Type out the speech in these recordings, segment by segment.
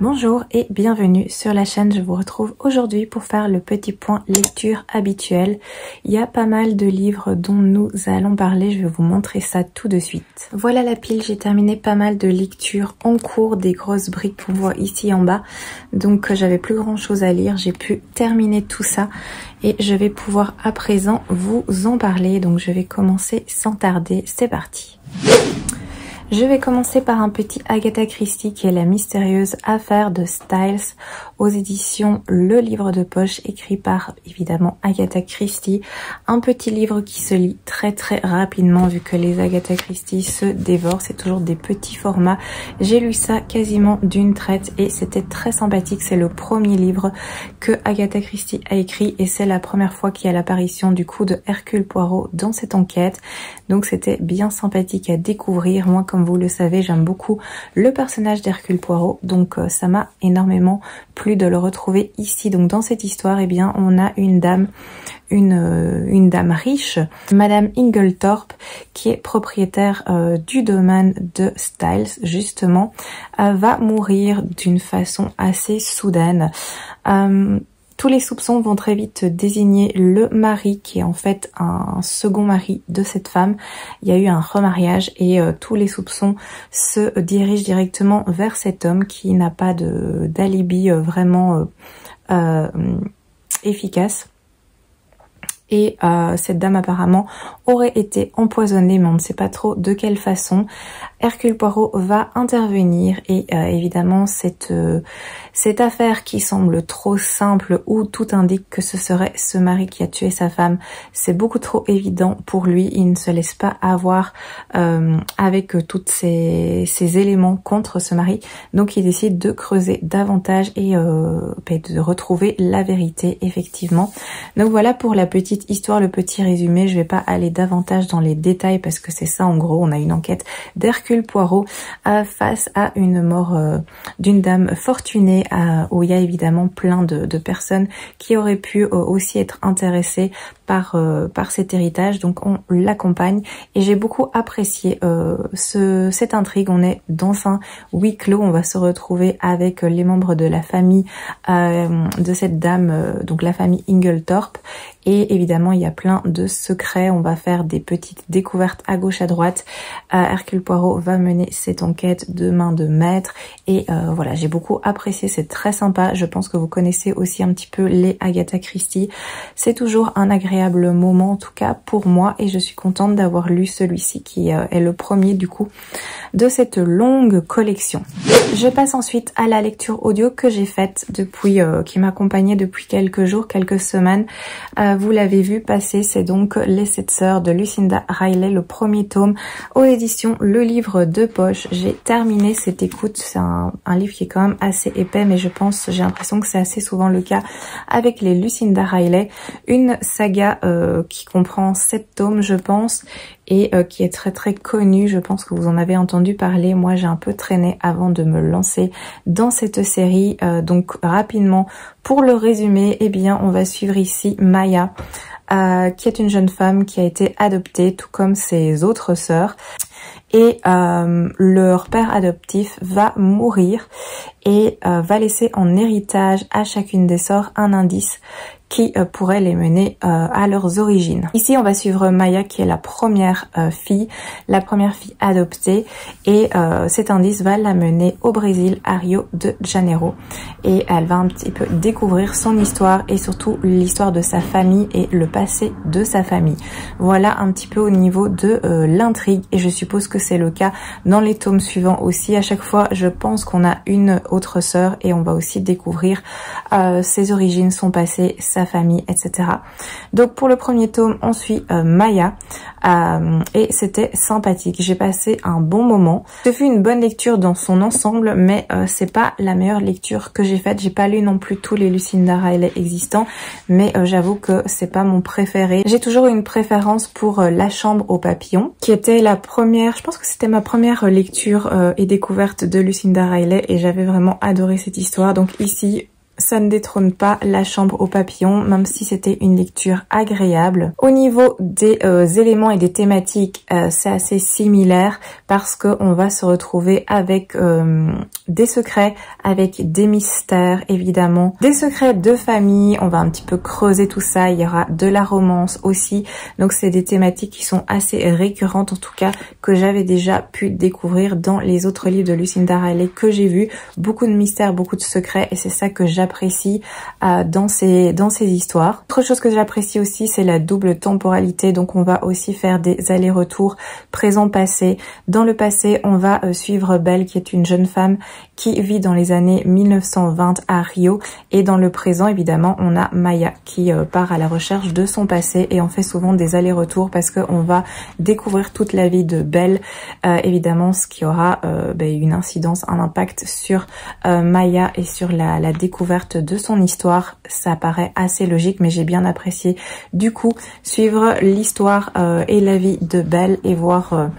Bonjour et bienvenue sur la chaîne, je vous retrouve aujourd'hui pour faire le petit point lecture habituel. Il y a pas mal de livres dont nous allons parler, je vais vous montrer ça tout de suite. Voilà la pile, j'ai terminé pas mal de lectures en cours, des grosses briques qu'on voit ici en bas. Donc j'avais plus grand chose à lire, j'ai pu terminer tout ça et je vais pouvoir à présent vous en parler. Donc je vais commencer sans tarder, c'est parti. Je vais commencer par un petit Agatha Christie qui est La mystérieuse affaire de Styles aux éditions Le Livre de Poche, écrit par évidemment Agatha Christie. Un petit livre qui se lit très rapidement vu que les Agatha Christie se dévorent, c'est toujours des petits formats. J'ai lu ça quasiment d'une traite et c'était très sympathique. C'est le premier livre que Agatha Christie a écrit et c'est la première fois qu'il y a l'apparition du coup de Hercule Poirot dans cette enquête. Donc c'était bien sympathique à découvrir. Moi, comme vous le savez, j'aime beaucoup le personnage d'Hercule Poirot, donc ça m'a énormément plu de le retrouver ici. Donc dans cette histoire, eh bien, on a une dame riche, Madame Inglethorpe, qui est propriétaire du domaine de Styles, justement, va mourir d'une façon assez soudaine. Tous les soupçons vont très vite désigner le mari qui est en fait un second mari de cette femme. Il y a eu un remariage et tous les soupçons se dirigent directement vers cet homme qui n'a pas d'alibi vraiment efficace. Et cette dame apparemment aurait été empoisonnée, mais on ne sait pas trop de quelle façon. Hercule Poirot va intervenir et évidemment cette affaire qui semble trop simple, où tout indique que ce serait ce mari qui a tué sa femme, c'est beaucoup trop évident pour lui. Il ne se laisse pas avoir avec tous ces éléments contre ce mari, donc il décide de creuser davantage et de retrouver la vérité effectivement. Donc voilà pour la petite histoire, le petit résumé. Je vais pas aller davantage dans les détails parce que c'est ça en gros. On a une enquête d'Hercule Poirot face à une mort d'une dame fortunée où il y a évidemment plein de personnes qui auraient pu aussi être intéressées par cet héritage. Donc on l'accompagne et j'ai beaucoup apprécié cette intrigue. On est dans un huis clos, on va se retrouver avec les membres de la famille de cette dame, donc la famille Inglethorpe. Et évidemment, il y a plein de secrets. On va faire des petites découvertes à gauche, à droite. Hercule Poirot va mener cette enquête de main de maître. Et voilà, j'ai beaucoup apprécié. C'est très sympa. Je pense que vous connaissez aussi un petit peu les Agatha Christie. C'est toujours un agréable moment, en tout cas pour moi. Et je suis contente d'avoir lu celui-ci qui est le premier du coup de cette longue collection. Je passe ensuite à la lecture audio que j'ai faite depuis, qui m'accompagnait depuis quelques jours, quelques semaines. Vous l'avez vu passer, c'est donc Les 7 sœurs de Lucinda Riley, le premier tome aux éditions Le Livre de Poche. J'ai terminé cette écoute, c'est un livre qui est quand même assez épais, mais j'ai l'impression que c'est assez souvent le cas avec les Lucinda Riley. Une saga qui comprend 7 tomes, je pense, et qui est très connue. Je pense que vous en avez entendu parler. Moi, j'ai un peu traîné avant de me lancer dans cette série. Donc rapidement, pour le résumer, eh bien, on va suivre ici Maya, qui est une jeune femme qui a été adoptée, tout comme ses autres sœurs. Et leur père adoptif va mourir et va laisser en héritage à chacune des sœurs un indice qui pourrait les mener à leurs origines. Ici, on va suivre Maya qui est la première fille adoptée et cet indice va la mener au Brésil, à Rio de Janeiro, et elle va un petit peu découvrir son histoire et surtout l'histoire de sa famille et le passé de sa famille. Voilà un petit peu au niveau de l'intrigue et je suppose que c'est le cas dans les tomes suivants aussi. À chaque fois, je pense qu'on a une autre sœur et on va aussi découvrir ses origines, son passé, sa famille, etc. Donc pour le premier tome, on suit Maya et c'était sympathique. J'ai passé un bon moment. Ce fut une bonne lecture dans son ensemble, mais c'est pas la meilleure lecture que j'ai faite. J'ai pas lu non plus tous les Lucinda Riley existants, mais j'avoue que c'est pas mon préféré. J'ai toujours une préférence pour La Chambre aux papillons, qui était la première, je pense que c'était ma première lecture et découverte de Lucinda Riley et j'avais vraiment adoré cette histoire. Donc ici, ça ne détrône pas La Chambre aux papillons, même si c'était une lecture agréable. Au niveau des éléments et des thématiques, c'est assez similaire parce qu'on va se retrouver avec des secrets avec des mystères évidemment, des secrets de famille, on va un petit peu creuser tout ça, il y aura de la romance aussi, donc c'est des thématiques qui sont assez récurrentes en tout cas, que j'avais déjà pu découvrir dans les autres livres de Lucinda Riley que j'ai vus, beaucoup de mystères, beaucoup de secrets et c'est ça que j'apprécie dans ces histoires. Autre chose que j'apprécie aussi c'est la double temporalité, donc on va aussi faire des allers-retours présent-passé. Dans le passé on va suivre Belle qui est une jeune femme qui vit dans les années 1920 à Rio et dans le présent évidemment on a Maya qui part à la recherche de son passé et on fait souvent des allers-retours parce qu'on va découvrir toute la vie de Belle évidemment ce qui aura une incidence, un impact sur Maya et sur la découverte de son histoire. Ça paraît assez logique mais j'ai bien apprécié du coup suivre l'histoire et la vie de Belle et voir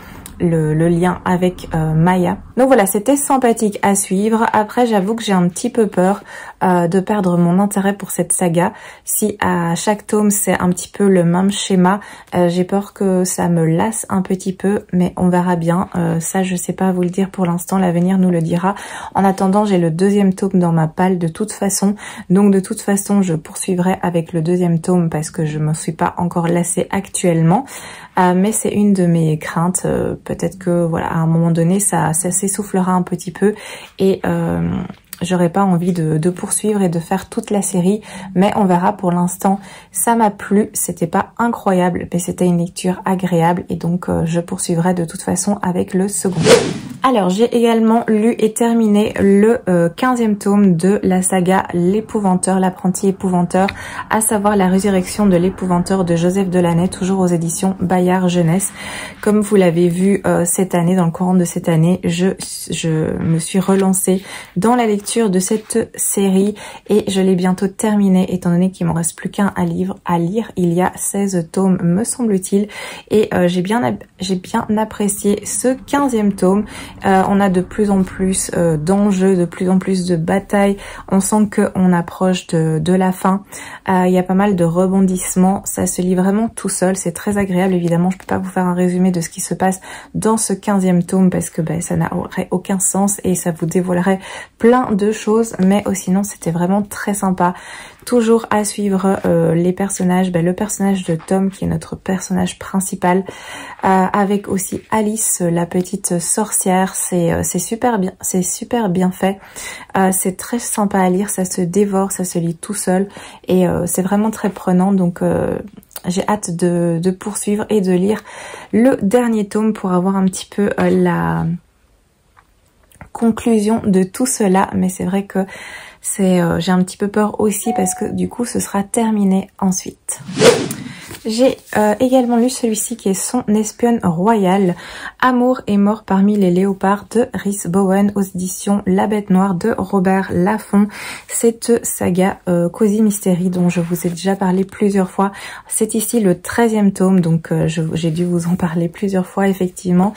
le lien avec Maya. Donc voilà, c'était sympathique à suivre. Après, j'avoue que j'ai un petit peu peur de perdre mon intérêt pour cette saga. Si à chaque tome, c'est un petit peu le même schéma, j'ai peur que ça me lasse un petit peu, mais on verra bien. Ça, je sais pas vous le dire pour l'instant, l'avenir nous le dira. En attendant, j'ai le deuxième tome dans ma palle de toute façon. Donc de toute façon, je poursuivrai avec le deuxième tome parce que je me suis pas encore lassée actuellement. Mais c'est une de mes craintes. Peut-être que voilà, à un moment donné, ça s'essoufflera un petit peu et j'aurais pas envie de poursuivre et de faire toute la série, mais on verra. Pour l'instant, ça m'a plu, c'était pas incroyable, mais c'était une lecture agréable et donc je poursuivrai de toute façon avec le second. Alors, j'ai également lu et terminé le 15e tome de la saga L'Épouvanteur, l'apprenti épouvanteur, à savoir la résurrection de l'épouvanteur de Joseph Delaney, toujours aux éditions Bayard Jeunesse. Comme vous l'avez vu cette année, dans le courant de cette année, je me suis relancée dans la lecture de cette série et je l'ai bientôt terminée étant donné qu'il m'en reste plus qu'un à lire. Il y a 16 tomes me semble-t-il et j'ai bien apprécié ce 15e tome. On a de plus en plus d'enjeux, de plus en plus de batailles. On sent qu'on approche de la fin. Il y a pas mal de rebondissements. Ça se lit vraiment tout seul. C'est très agréable. Évidemment, je peux pas vous faire un résumé de ce qui se passe dans ce 15e tome parce que ça n'aurait aucun sens et ça vous dévoilerait plein de choses. Mais sinon, c'était vraiment très sympa. Toujours à suivre les personnages, le personnage de Tom qui est notre personnage principal, avec aussi Alice, la petite sorcière. C'est super bien fait. C'est très sympa à lire, ça se dévore, ça se lit tout seul et c'est vraiment très prenant. Donc j'ai hâte de poursuivre et de lire le dernier tome pour avoir un petit peu la conclusion de tout cela. Mais c'est vrai que j'ai un petit peu peur aussi parce que du coup ce sera terminé ensuite. J'ai également lu celui-ci qui est Son espionne royale, Amour et mort parmi les léopards de Rhys Bowen aux éditions La Bête Noire de Robert Laffont. Cette saga Cozy Mystery dont je vous ai déjà parlé plusieurs fois. C'est ici le 13e tome, donc j'ai dû vous en parler plusieurs fois effectivement.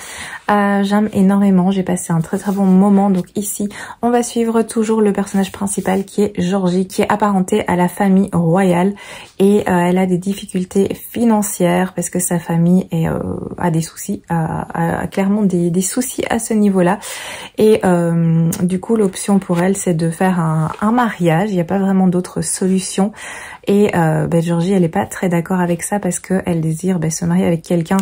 J'aime énormément, j'ai passé un très bon moment. Donc ici, on va suivre toujours le personnage principal qui est Georgie, qui est apparentée à la famille royale et elle a des difficultés financières parce que sa famille a des soucis, a clairement des soucis à ce niveau-là. Et du coup, l'option pour elle, c'est de faire un mariage. Il n'y a pas vraiment d'autre solution. Et Georgie, elle est pas très d'accord avec ça parce que elle désire se marier avec quelqu'un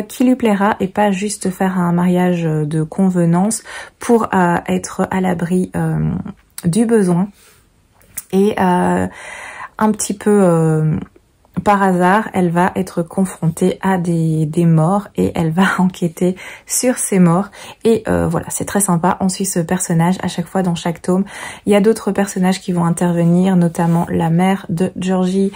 qui lui plaira et pas juste faire un mariage de convenance pour être à l'abri du besoin. Et un petit peu par hasard, elle va être confrontée à des morts et elle va enquêter sur ces morts. Et voilà, c'est très sympa. On suit ce personnage à chaque fois dans chaque tome. Il y a d'autres personnages qui vont intervenir, notamment la mère de Georgie,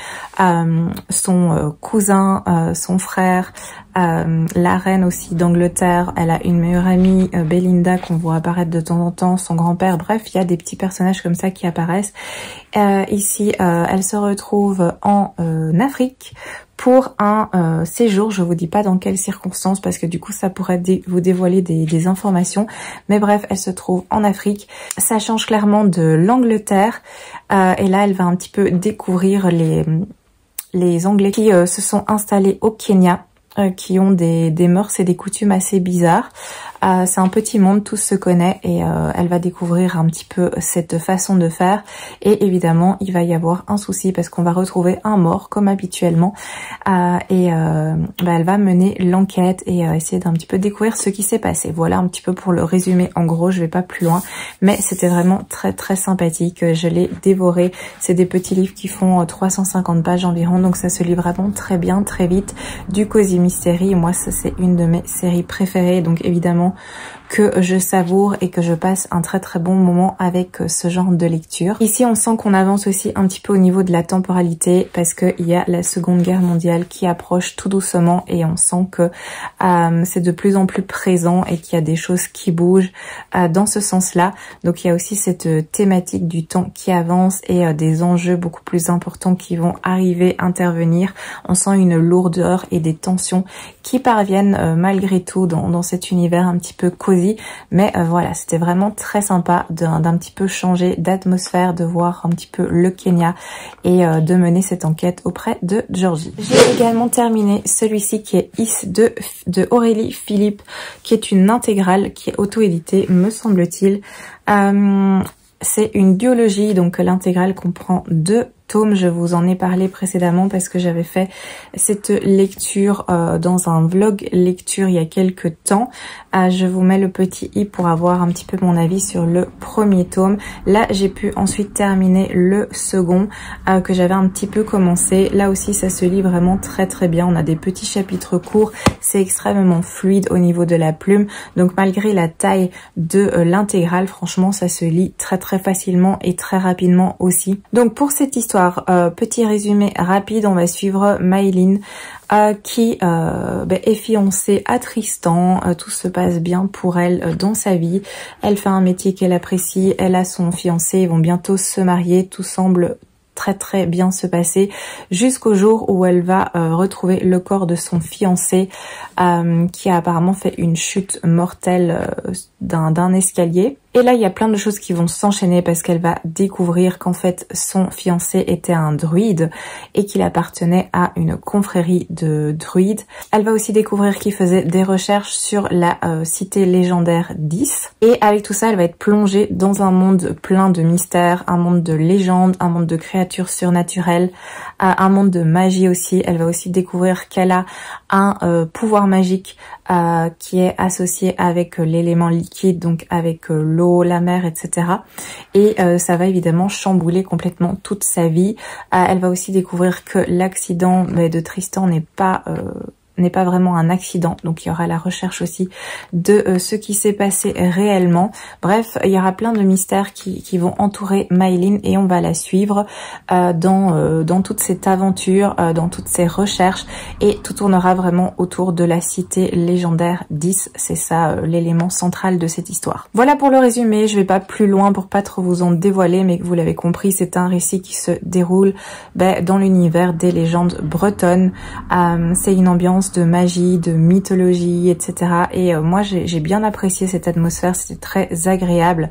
son cousin, son frère, la reine aussi d'Angleterre. Elle a une meilleure amie, Belinda, qu'on voit apparaître de temps en temps, son grand-père. Bref, il y a des petits personnages comme ça qui apparaissent. Ici, elle se retrouve en Afrique pour un séjour. Je vous dis pas dans quelles circonstances parce que du coup ça pourrait vous dévoiler des informations. Mais bref, elle se trouve en Afrique. Ça change clairement de l'Angleterre. Et là, elle va un petit peu découvrir les Anglais qui se sont installés au Kenya. Qui ont des mœurs et des coutumes assez bizarres. C'est un petit monde, tout se connaît et elle va découvrir un petit peu cette façon de faire. Et évidemment, il va y avoir un souci parce qu'on va retrouver un mort comme habituellement. Elle va mener l'enquête et essayer d'un petit peu découvrir ce qui s'est passé. Voilà un petit peu pour le résumé. En gros, je vais pas plus loin, mais c'était vraiment très très sympathique. Je l'ai dévoré. C'est des petits livres qui font 350 pages environ, donc ça se lit vraiment très bien, très vite. Du Cozy Mystery, moi ça c'est une de mes séries préférées, donc évidemment que je savoure et que je passe un très très bon moment avec ce genre de lecture. Ici on sent qu'on avance aussi un petit peu au niveau de la temporalité parce qu'il y a la Seconde Guerre mondiale qui approche tout doucement et on sent que c'est de plus en plus présent et qu'il y a des choses qui bougent dans ce sens-là. Donc il y a aussi cette thématique du temps qui avance et des enjeux beaucoup plus importants qui vont arriver, intervenir. On sent une lourdeur et des tensions qui parviennent malgré tout dans cet univers un petit peu cosy. Mais voilà, c'était vraiment très sympa d'un petit peu changer d'atmosphère, de voir un petit peu le Kenya et de mener cette enquête auprès de Georgie. J'ai également terminé celui-ci qui est Is de Aurélie Philippe, qui est une intégrale qui est auto-éditée, me semble-t-il. C'est une duologie, donc l'intégrale comprend 2 tomes. Je vous en ai parlé précédemment parce que j'avais fait cette lecture dans un vlog lecture il y a quelques temps. Je vous mets le petit i pour avoir un petit peu mon avis sur le premier tome. Là, j'ai pu ensuite terminer le second que j'avais un petit peu commencé. Là aussi, ça se lit vraiment très très bien. On a des petits chapitres courts. C'est extrêmement fluide au niveau de la plume. Donc malgré la taille de l'intégrale, franchement, ça se lit très très facilement et très rapidement aussi. Donc pour cette histoire, petit résumé rapide, on va suivre Maylin qui est fiancée à Tristan. Tout se passe bien pour elle dans sa vie. Elle fait un métier qu'elle apprécie, elle a son fiancé, ils vont bientôt se marier, tout semble très très bien se passer jusqu'au jour où elle va retrouver le corps de son fiancé qui a apparemment fait une chute mortelle d'un escalier. Et là, il y a plein de choses qui vont s'enchaîner parce qu'elle va découvrir qu'en fait, son fiancé était un druide et qu'il appartenait à une confrérie de druides. Elle va aussi découvrir qu'il faisait des recherches sur la cité légendaire 10. Et avec tout ça, elle va être plongée dans un monde plein de mystères, un monde de légendes, un monde de créatures surnaturelles, un monde de magie aussi. Elle va aussi découvrir qu'elle a un pouvoir magique qui est associé avec l'élément liquide, donc avec l'eau, la mer, etc. Et ça va évidemment chambouler complètement toute sa vie. Elle va aussi découvrir que l'accident de Tristan n'est pas vraiment un accident, donc il y aura la recherche aussi de ce qui s'est passé réellement. Bref, il y aura plein de mystères qui vont entourer Maylin et on va la suivre dans toute cette aventure, dans toutes ces recherches, et tout tournera vraiment autour de la cité légendaire 10. C'est ça l'élément central de cette histoire. Voilà pour le résumé, je vais pas plus loin pour pas trop vous en dévoiler, mais vous l'avez compris, c'est un récit qui se déroule dans l'univers des légendes bretonnes. C'est une ambiance de magie, de mythologie, etc. Et moi, j'ai bien apprécié cette atmosphère, c'était très agréable.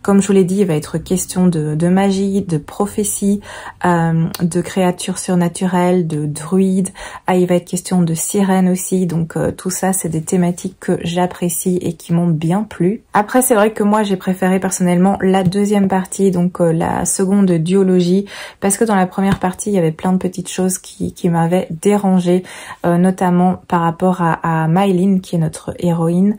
Comme je vous l'ai dit, il va être question de magie, de prophétie, de créatures surnaturelles, de druides. Il va être question de sirènes aussi. Donc tout ça, c'est des thématiques que j'apprécie et qui m'ont bien plu. Après, c'est vrai que moi, j'ai préféré personnellement la deuxième partie, donc la seconde duologie, parce que dans la première partie, il y avait plein de petites choses qui m'avaient dérangée, notamment par rapport à Maylin, qui est notre héroïne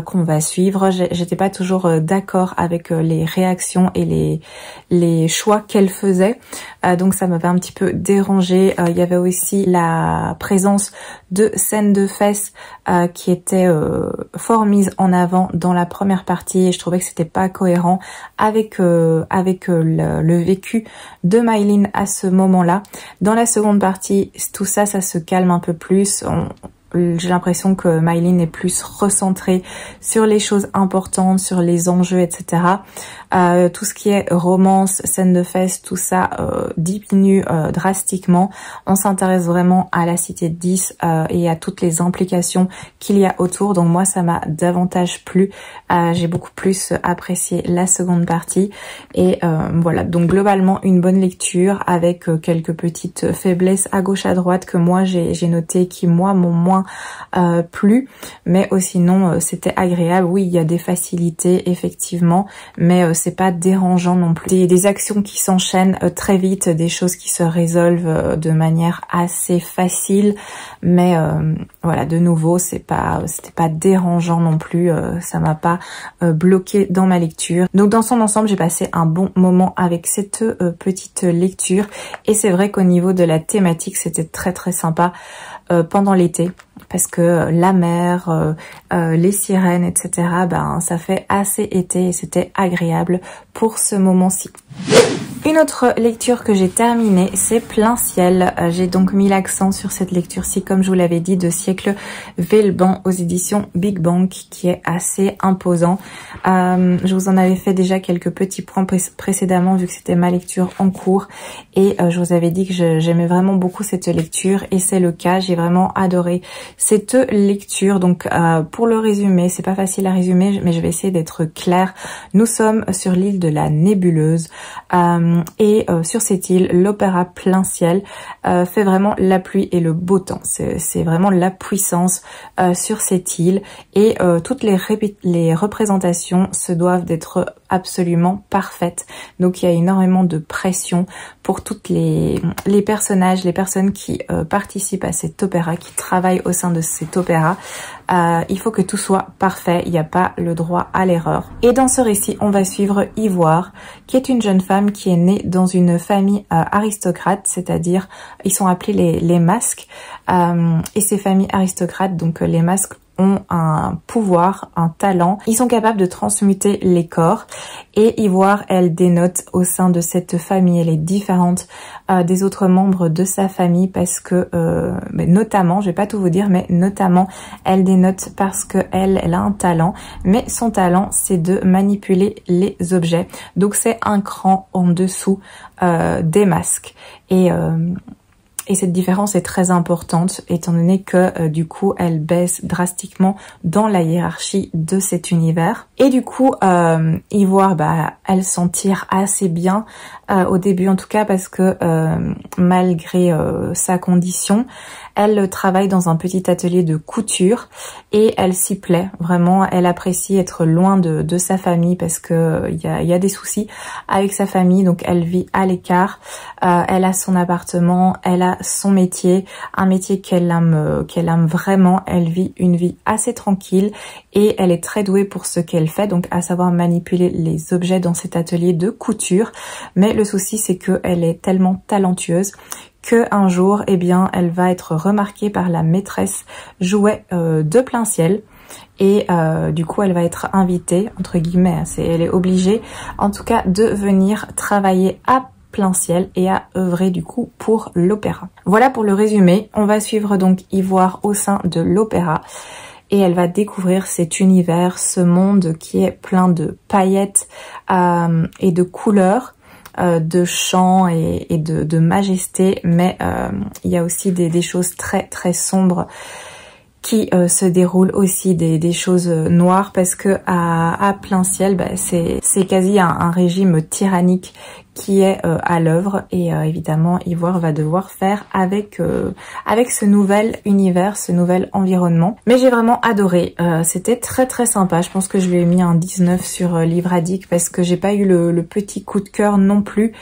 qu'on va suivre. J'étais pas toujours d'accord avec les réactions et les choix qu'elle faisait, donc ça m'avait un petit peu dérangée. Il y avait aussi la présence de scènes de fesses qui étaient fort mises en avant dans la première partie, et je trouvais que c'était pas cohérent avec le vécu de Maylin à ce moment-là. Dans la seconde partie, tout ça se calme un peu plus. J'ai l'impression que Maylin est plus recentrée sur les choses importantes, sur les enjeux, etc. Tout ce qui est romance, scène de fesses, tout ça diminue drastiquement. On s'intéresse vraiment à la cité 10 et à toutes les implications qu'il y a autour. Donc moi, ça m'a davantage plu. J'ai beaucoup plus apprécié la seconde partie. Et voilà, donc globalement, une bonne lecture avec quelques petites faiblesses à gauche à droite que moi j'ai notées, qui moi m'ont moins moins plu, mais sinon c'était agréable. Oui, il y a des facilités effectivement, mais c'est pas dérangeant non plus. Des actions qui s'enchaînent très vite, des choses qui se résolvent de manière assez facile, mais voilà, de nouveau c'était pas dérangeant non plus, ça m'a pas bloqué dans ma lecture. Donc dans son ensemble, j'ai passé un bon moment avec cette petite lecture, et c'est vrai qu'au niveau de la thématique, c'était très très sympa pendant l'été, parce que la mer, les sirènes, etc., ben ça fait assez été et c'était agréable pour ce moment-ci. Une autre lecture que j'ai terminée, c'est Plein ciel. J'ai donc mis l'accent sur cette lecture-ci, comme je vous l'avais dit, de Siècle Vellban aux éditions Big Bang, qui est assez imposant. Je vous en avais fait déjà quelques petits points précédemment, vu que c'était ma lecture en cours, et je vous avais dit que j'aimais vraiment beaucoup cette lecture, et c'est le cas. J'ai vraiment adoré cette lecture. Donc pour le résumer, c'est pas facile à résumer, mais je vais essayer d'être claire. Nous sommes sur l'île de la Nébuleuse, et sur cette île, l'opéra Plein ciel fait vraiment la pluie et le beau temps. C'est vraiment la puissance sur cette île, et toutes les représentations se doivent d'être absolument parfaites. Donc il y a énormément de pression pour toutes les personnages, les personnes qui participent à cet opéra, qui travaillent au sein de cet opéra. Il faut que tout soit parfait, il n'y a pas le droit à l'erreur. Et dans ce récit, on va suivre Ivoire, qui est une jeune femme qui est née dans une famille aristocrate, c'est-à-dire ils sont appelés les masques, et ces familles aristocrates, donc les masques, ont un pouvoir, un talent. Ils sont capables de transmuter les corps, et Ivoire, elle dénote au sein de cette famille. Elle est différente des autres membres de sa famille parce que, notamment, je vais pas tout vous dire, mais notamment, elle dénote parce que elle a un talent, mais son talent, c'est de manipuler les objets. Donc c'est un cran en dessous des masques. Et cette différence est très importante, étant donné que du coup elle baisse drastiquement dans la hiérarchie de cet univers. Et du coup Ivoire, elle s'en tire assez bien au début en tout cas, parce que malgré sa condition, elle travaille dans un petit atelier de couture et elle s'y plaît vraiment. Elle apprécie être loin de sa famille parce que il y a des soucis avec sa famille, donc elle vit à l'écart. Elle a son appartement, elle a son métier, un métier qu'elle aime vraiment. Elle vit une vie assez tranquille et elle est très douée pour ce qu'elle fait, donc à savoir manipuler les objets dans cet atelier de couture. Mais le souci, c'est qu'elle est tellement talentueuse que un jour, eh bien, elle va être remarquée par la maîtresse jouet de Plein ciel. Et du coup, elle va être invitée, entre guillemets, elle est obligée, en tout cas, de venir travailler à Plein ciel et à œuvrer du coup pour l'opéra. Voilà pour le résumé. On va suivre donc Ivoire au sein de l'opéra. Et elle va découvrir cet univers, ce monde qui est plein de paillettes et de couleurs, de chants et de majesté, mais il y a aussi des choses très très sombres qui se déroulent aussi, des choses noires, parce que à Plein ciel, c'est quasi un régime tyrannique qui est à l'œuvre, et évidemment Ivoire va devoir faire avec ce nouvel univers, ce nouvel environnement. Mais j'ai vraiment adoré, c'était très très sympa. Je pense que je lui ai mis un 19 sur Livre-Addict parce que j'ai pas eu le petit coup de cœur non plus.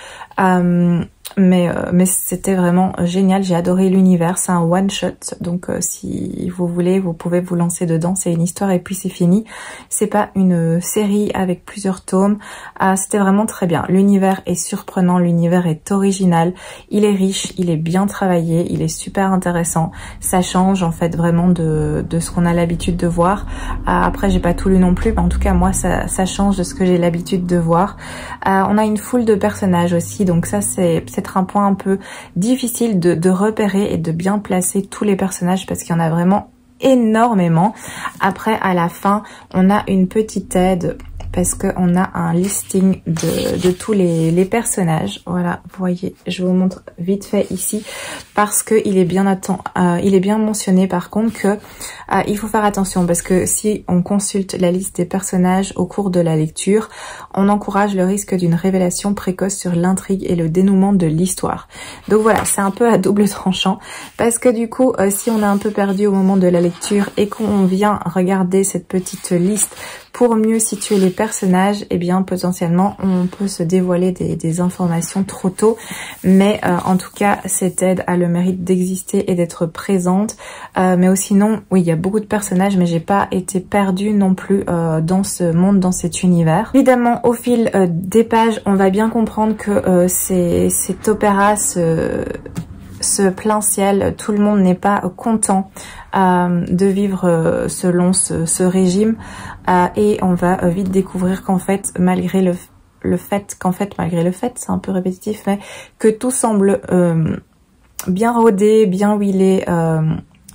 Mais c'était vraiment génial, j'ai adoré l'univers, c'est un one shot, donc si vous voulez, vous pouvez vous lancer dedans, c'est une histoire et puis c'est fini. C'est pas une série avec plusieurs tomes, c'était vraiment très bien. L'univers est surprenant, l'univers est original, il est riche, il est bien travaillé, il est super intéressant, ça change en fait vraiment de ce qu'on a l'habitude de voir. Après j'ai pas tout lu non plus, mais en tout cas moi ça change de ce que j'ai l'habitude de voir. On a une foule de personnages aussi, donc ça c'est peut-être un point un peu difficile de repérer et de bien placer tous les personnages parce qu'il y en a vraiment énormément. Après à la fin on a une petite aide parce qu'on a un listing de tous les personnages. Voilà, vous voyez, je vous montre vite fait ici parce que il est bien mentionné par contre que il faut faire attention parce que si on consulte la liste des personnages au cours de la lecture, on encourage le risque d'une révélation précoce sur l'intrigue et le dénouement de l'histoire. Donc voilà, c'est un peu à double tranchant parce que du coup, si on est un peu perdu au moment de la lecture et qu'on vient regarder cette petite liste pour mieux situer les personnages, eh bien potentiellement on peut se dévoiler des informations trop tôt, mais en tout cas cette aide a le mérite d'exister et d'être présente, mais aussi non, oui il y a beaucoup de personnages mais j'ai pas été perdue non plus dans ce monde, dans cet univers. Évidemment au fil des pages on va bien comprendre que cet opéra, ce plein ciel, tout le monde n'est pas content de vivre selon ce régime et on va vite découvrir qu'en fait malgré le fait, c'est un peu répétitif, mais que tout semble bien rodé, bien huilé,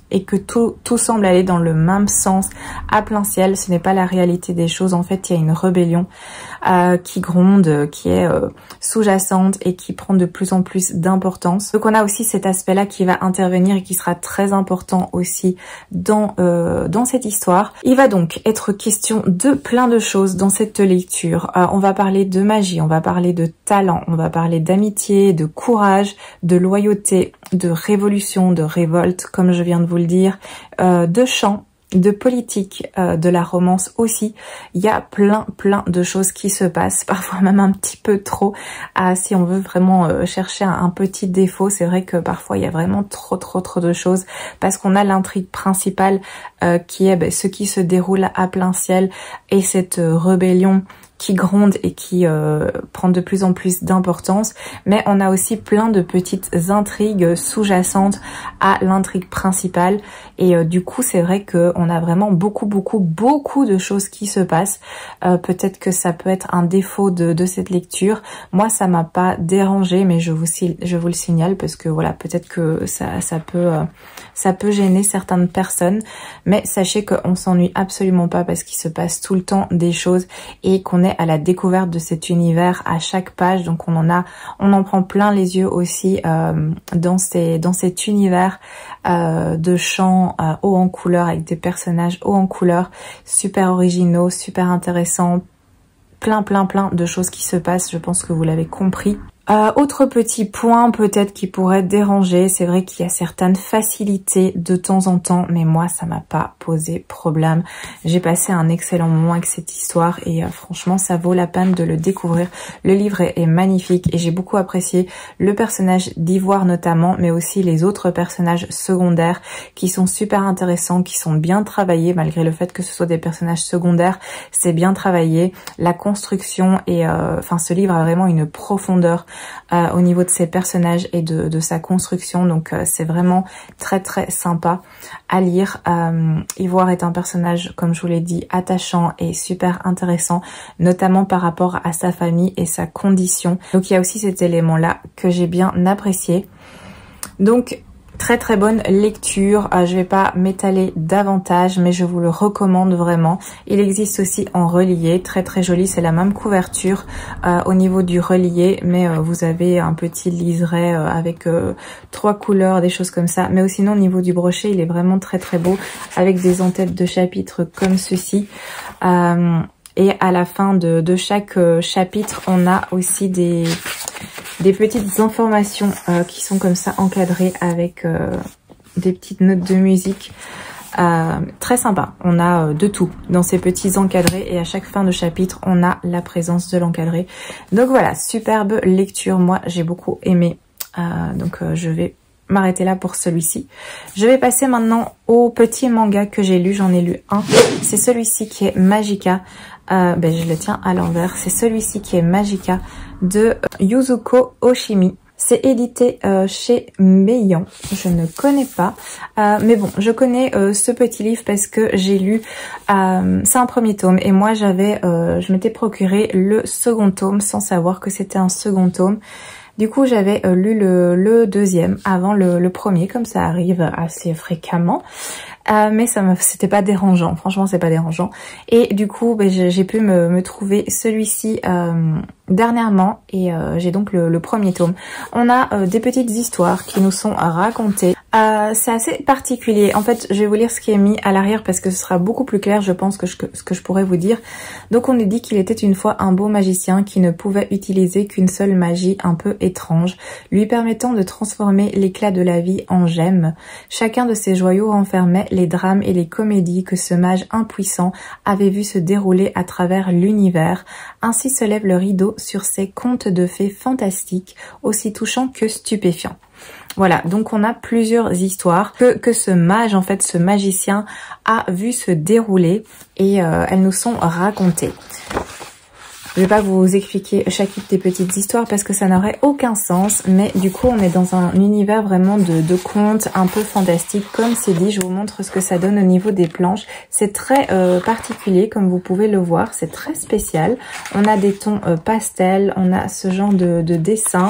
et que tout semble aller dans le même sens à plein ciel, ce n'est pas la réalité des choses. En fait, il y a une rébellion qui gronde, qui est sous-jacente et qui prend de plus en plus d'importance. Donc on a aussi cet aspect-là qui va intervenir et qui sera très important aussi dans cette histoire. Il va donc être question de plein de choses dans cette lecture. On va parler de magie, on va parler de talent, on va parler d'amitié, de courage, de loyauté, de révolution, de révolte, comme je viens de vous le dire, de chant, de politique, de la romance aussi. Il y a plein de choses qui se passent, parfois même un petit peu trop. Si on veut vraiment chercher un petit défaut, c'est vrai que parfois il y a vraiment trop de choses, parce qu'on a l'intrigue principale qui est ce qui se déroule à plein ciel et cette rébellion qui gronde et qui prend de plus en plus d'importance, mais on a aussi plein de petites intrigues sous-jacentes à l'intrigue principale et du coup c'est vrai qu'on a vraiment beaucoup de choses qui se passent. Peut-être que ça peut être un défaut de cette lecture. Moi ça m'a pas dérangé, mais je vous le signale parce que voilà, peut-être que ça peut gêner certaines personnes, mais sachez qu'on s'ennuie absolument pas parce qu'il se passe tout le temps des choses et qu'on est à la découverte de cet univers à chaque page. Donc on en prend plein les yeux aussi dans cet univers de chants haut en couleur, avec des personnages haut en couleur, super originaux, super intéressants, plein de choses qui se passent. Je pense que vous l'avez compris. Autre petit point peut-être qui pourrait déranger, c'est vrai qu'il y a certaines facilités de temps en temps, mais moi ça m'a pas posé problème. J'ai passé un excellent moment avec cette histoire et franchement ça vaut la peine de le découvrir. Le livre est magnifique et j'ai beaucoup apprécié le personnage d'Ivoire notamment, mais aussi les autres personnages secondaires qui sont super intéressants, qui sont bien travaillés malgré le fait que ce soit des personnages secondaires, c'est bien travaillé. La construction et enfin ce livre a vraiment une profondeur au niveau de ses personnages et de sa construction, donc c'est vraiment très sympa à lire. Ivoire est un personnage, comme je vous l'ai dit, attachant et super intéressant, notamment par rapport à sa famille et sa condition. Donc il y a aussi cet élément là que j'ai bien apprécié. Donc très bonne lecture, je vais pas m'étaler davantage mais je vous le recommande vraiment. Il existe aussi en relié, très joli, c'est la même couverture au niveau du relié, mais vous avez un petit liseré avec 3 couleurs, des choses comme ça, mais aussi sinon au niveau du brochet il est vraiment très beau avec des en-têtes de chapitres comme ceci. Et à la fin de chaque chapitre, on a aussi des petites informations qui sont comme ça encadrées avec des petites notes de musique. Très sympa, on a de tout dans ces petits encadrés et à chaque fin de chapitre, on a la présence de l'encadré. Donc voilà, superbe lecture, moi j'ai beaucoup aimé. Donc je vais m'arrêter là pour celui-ci. Je vais passer maintenant au petit manga que j'ai lu, j'en ai lu un. C'est celui-ci qui est Magica. Je le tiens à l'envers. C'est celui-ci qui est Magica de Yuzuko Oshimi. C'est édité chez Meian. Je ne connais pas. Mais bon, je connais ce petit livre parce que j'ai lu... c'est un premier tome. Et moi, je m'étais procuré le second tome sans savoir que c'était un second tome. Du coup, j'avais lu le deuxième avant le premier, comme ça arrive assez fréquemment. mais c'était pas dérangeant, franchement c'est pas dérangeant. Et du coup j'ai pu me trouver celui-ci dernièrement et j'ai donc le premier tome. On a des petites histoires qui nous sont racontées. C'est assez particulier. En fait, je vais vous lire ce qui est mis à l'arrière parce que ce sera beaucoup plus clair, je pense, que ce que je pourrais vous dire. Donc, on nous dit qu'il était une fois un beau magicien qui ne pouvait utiliser qu'une seule magie un peu étrange, lui permettant de transformer l'éclat de la vie en gemmes. Chacun de ces joyaux renfermait les drames et les comédies que ce mage impuissant avait vu se dérouler à travers l'univers. Ainsi se lève le rideau sur ces contes de fées fantastiques, aussi touchants que stupéfiants. Voilà, donc on a plusieurs histoires que ce mage, en fait, ce magicien a vu se dérouler et elles nous sont racontées. Je vais pas vous expliquer chacune des petites histoires parce que ça n'aurait aucun sens, mais du coup on est dans un univers vraiment de contes un peu fantastique. Comme c'est dit, je vous montre ce que ça donne au niveau des planches. C'est très particulier comme vous pouvez le voir, c'est très spécial. On a des tons pastels, on a ce genre de dessin.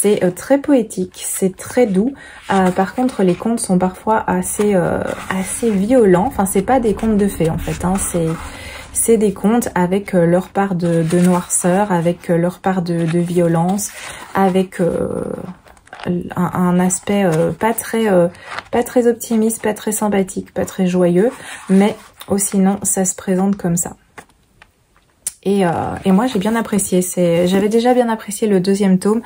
C'est très poétique, c'est très doux. Par contre, les contes sont parfois assez violents. Enfin, c'est pas des contes de fées en fait. Hein. C'est des contes avec leur part de noirceur, avec leur part de violence, avec un aspect pas très optimiste, pas très sympathique, pas très joyeux. Mais sinon, ça se présente comme ça. Et moi j'ai bien apprécié, j'avais déjà bien apprécié le deuxième tome,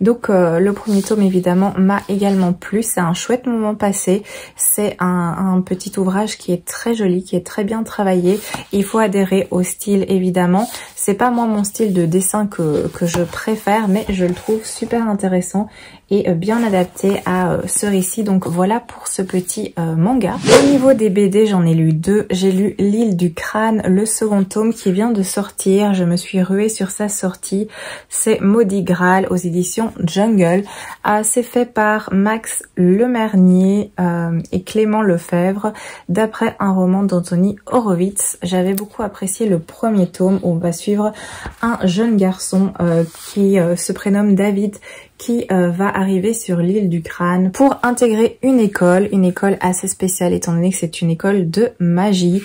donc le premier tome évidemment m'a également plu, c'est un chouette moment passé, c'est un petit ouvrage qui est très joli, qui est très bien travaillé, il faut adhérer au style évidemment, c'est pas moi mon style de dessin que je préfère, mais je le trouve super intéressant et bien adapté à ce récit. Donc voilà pour ce petit manga. Au niveau des BD, j'en ai lu deux. J'ai lu L'île du crâne, le second tome qui vient de sortir. Je me suis ruée sur sa sortie. C'est Maudit Graal aux éditions Jungle. C'est fait par Max Lemernier et Clément Lefebvre, d'après un roman d'Anthony Horowitz. J'avais beaucoup apprécié le premier tome où on va suivre un jeune garçon qui se prénomme David, qui va arriver sur l'île du crâne pour intégrer une école assez spéciale étant donné que c'est une école de magie.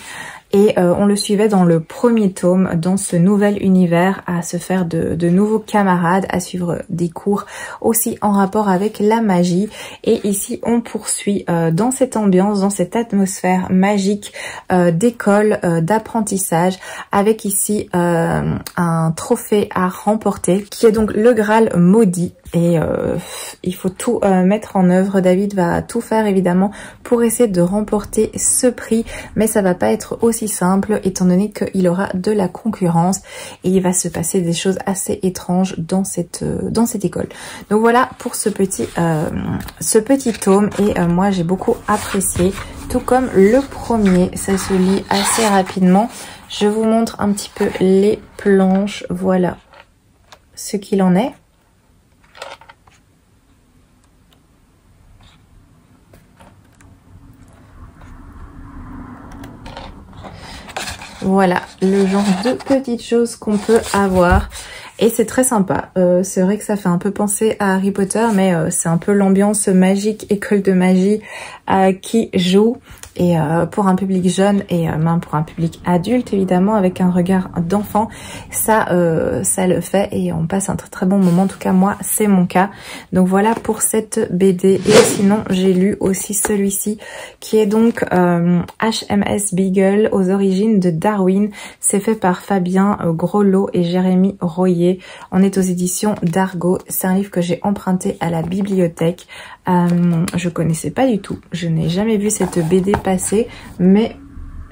Et on le suivait dans le premier tome, dans ce nouvel univers, à se faire de nouveaux camarades, à suivre des cours aussi en rapport avec la magie. Et ici, on poursuit dans cette ambiance, dans cette atmosphère magique d'école, d'apprentissage, avec ici un trophée à remporter, qui est donc le Graal maudit. Et il faut tout mettre en œuvre. David va tout faire évidemment pour essayer de remporter ce prix, mais ça va pas être aussi simple étant donné qu'il aura de la concurrence et il va se passer des choses assez étranges dans cette école. Donc voilà pour ce petit tome et moi j'ai beaucoup apprécié, tout comme le premier. Ça se lit assez rapidement. Je vous montre un petit peu les planches. Voilà ce qu'il en est. Voilà, le genre de petites choses qu'on peut avoir. Et c'est très sympa. C'est vrai que ça fait un peu penser à Harry Potter, mais c'est un peu l'ambiance magique, école de magie qui joue. Et pour un public jeune et même pour un public adulte évidemment avec un regard d'enfant, ça le fait et on passe un très très bon moment. En tout cas moi c'est mon cas. Donc voilà pour cette BD. Et sinon j'ai lu aussi celui-ci qui est donc HMS Beagle aux origines de Darwin. C'est fait par Fabien Groslot et Jérémy Royer. On est aux éditions d'Argo. C'est un livre que j'ai emprunté à la bibliothèque. Je connaissais pas du tout. Je n'ai jamais vu cette BD passer, mais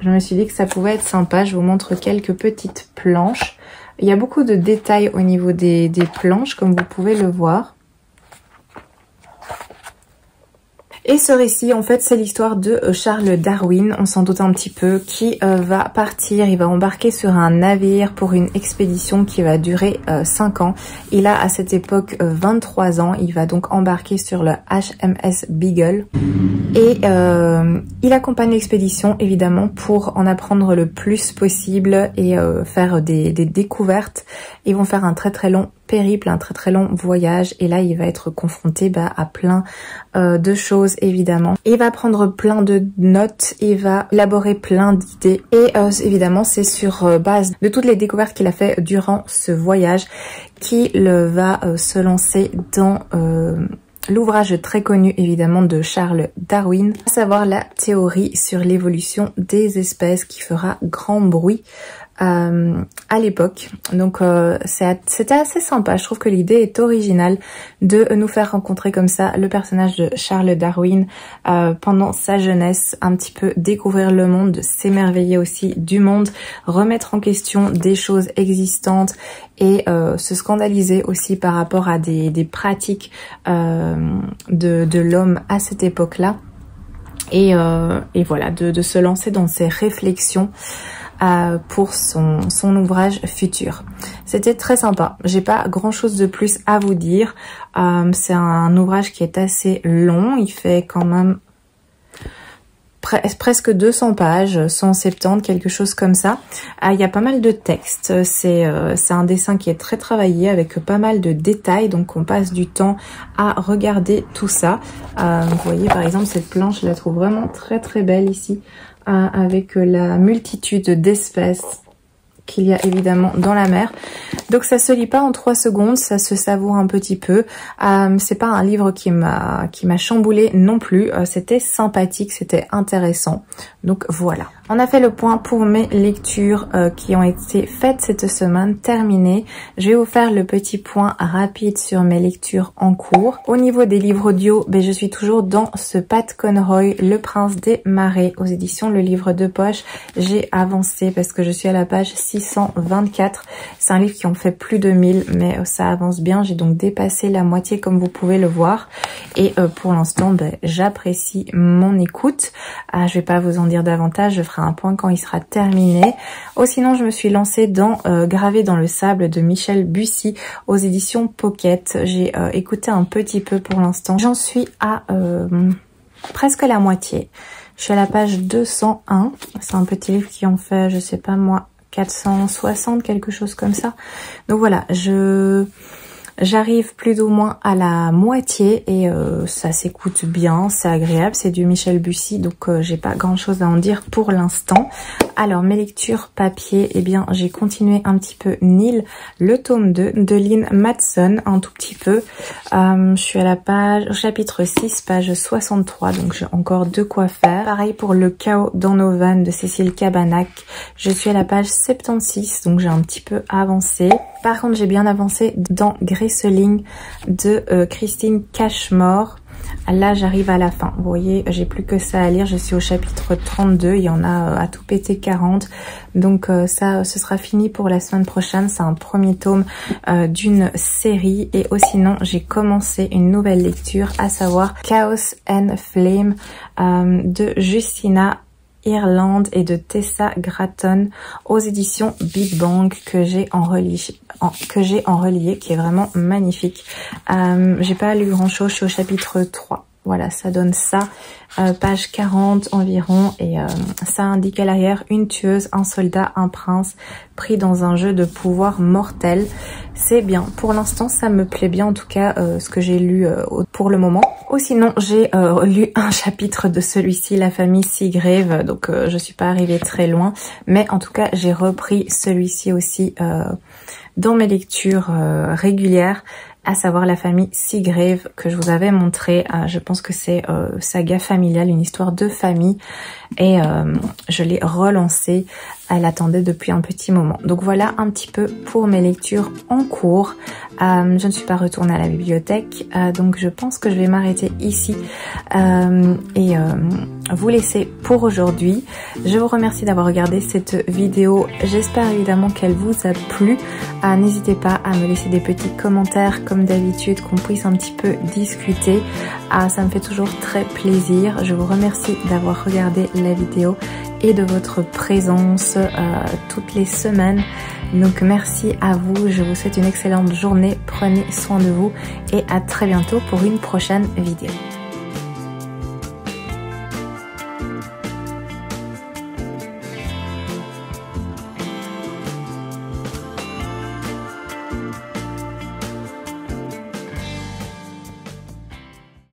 je me suis dit que ça pouvait être sympa. Je vous montre quelques petites planches. Il y a beaucoup de détails au niveau des planches, comme vous pouvez le voir. Et ce récit, en fait, c'est l'histoire de Charles Darwin, on s'en doute un petit peu, qui va partir, il va embarquer sur un navire pour une expédition qui va durer 5 ans. Il a à cette époque 23 ans, il va donc embarquer sur le HMS Beagle. Et il accompagne l'expédition, évidemment, pour en apprendre le plus possible et faire des découvertes. Ils vont faire un très très long périple, un très très long voyage, et là il va être confronté à plein de choses évidemment. Il va prendre plein de notes, il va élaborer plein d'idées, et évidemment c'est sur base de toutes les découvertes qu'il a fait durant ce voyage qu'il va se lancer dans l'ouvrage très connu évidemment de Charles Darwin, à savoir la théorie sur l'évolution des espèces, qui fera grand bruit à l'époque. Donc c'était assez sympa. Je trouve que l'idée est originale de nous faire rencontrer comme ça le personnage de Charles Darwin pendant sa jeunesse, un petit peu découvrir le monde, s'émerveiller aussi du monde, remettre en question des choses existantes et se scandaliser aussi par rapport à des pratiques de l'homme à cette époque-là, et voilà, de se lancer dans ces réflexions pour son ouvrage futur. C'était très sympa. J'ai pas grand chose de plus à vous dire. C'est un ouvrage qui est assez long. Il fait quand même presque 200 pages, 170, quelque chose comme ça. Il y a pas mal de textes. C'est un dessin qui est très travaillé avec pas mal de détails. Donc on passe du temps à regarder tout ça. Vous voyez par exemple cette planche, je la trouve vraiment très très belle ici. Avec la multitude d'espèces qu'il y a évidemment dans la mer. Donc ça se lit pas en 3 secondes, ça se savoure un petit peu. C'est pas un livre qui m'a chamboulé non plus. C'était sympathique, c'était intéressant. Donc voilà. On a fait le point pour mes lectures qui ont été faites cette semaine, terminées. Je vais vous faire le petit point rapide sur mes lectures en cours. Au niveau des livres audio, je suis toujours dans ce Pat Conroy, Le Prince des Marais, aux éditions Le Livre de Poche. J'ai avancé parce que je suis à la page 624. C'est un livre qui en fait plus de 1000, mais ça avance bien. J'ai donc dépassé la moitié comme vous pouvez le voir. Et pour l'instant, j'apprécie mon écoute. Je vais pas vous en dire davantage, je ferai un point quand il sera terminé. Sinon, je me suis lancée dans Gravé dans le sable de Michel Bussy aux éditions Pocket. J'ai écouté un petit peu pour l'instant. J'en suis à presque la moitié. Je suis à la page 201. C'est un petit livre qui en fait, je sais pas moi, 460, quelque chose comme ça. Donc voilà, j'arrive plus ou moins à la moitié et ça s'écoute bien, c'est agréable, c'est du Michel Bussy, donc j'ai pas grand chose à en dire pour l'instant. Alors mes lectures papier, j'ai continué un petit peu Nil, le tome 2 de Lynn Matson, un tout petit peu. Je suis à la au chapitre 6, page 63, donc j'ai encore de quoi faire. Pareil pour Le chaos dans nos vannes de Cécile Cabanach, je suis à la page 76, donc j'ai un petit peu avancé. Par contre, j'ai bien avancé dans Grisseling de Christine Cashmore. Là, j'arrive à la fin. Vous voyez, j'ai plus que ça à lire. Je suis au chapitre 32. Il y en a à tout péter 40. Donc ça, ce sera fini pour la semaine prochaine. C'est un premier tome d'une série. Et sinon, j'ai commencé une nouvelle lecture, à savoir Chaos and Flame de Justina Ireland et de Tessa Gratton aux éditions Big Bang, que j'ai en relié, qui est vraiment magnifique. J'ai pas lu grand chose, je suis au chapitre 3. Voilà, ça donne ça, page 40 environ, et ça indique à l'arrière une tueuse, un soldat, un prince, pris dans un jeu de pouvoir mortel. C'est bien, pour l'instant ça me plaît bien, en tout cas ce que j'ai lu pour le moment. Sinon j'ai lu un chapitre de celui-ci, La famille Seagrave, donc je suis pas arrivée très loin, mais en tout cas j'ai repris celui-ci aussi dans mes lectures régulières, à savoir La famille Seagrave, que je vous avais montré. Je pense que c'est saga familiale, une histoire de famille, et je l'ai relancée. Elle attendait depuis un petit moment. Donc voilà un petit peu pour mes lectures en cours. Je ne suis pas retournée à la bibliothèque, donc je pense que je vais m'arrêter ici et vous laisser pour aujourd'hui. Je vous remercie d'avoir regardé cette vidéo. J'espère évidemment qu'elle vous a plu. N'hésitez pas à me laisser des petits commentaires comme d'habitude, qu'on puisse un petit peu discuter. Ça me fait toujours très plaisir. Je vous remercie d'avoir regardé la vidéo et de votre présence toutes les semaines. Donc merci à vous, je vous souhaite une excellente journée, prenez soin de vous et à très bientôt pour une prochaine vidéo.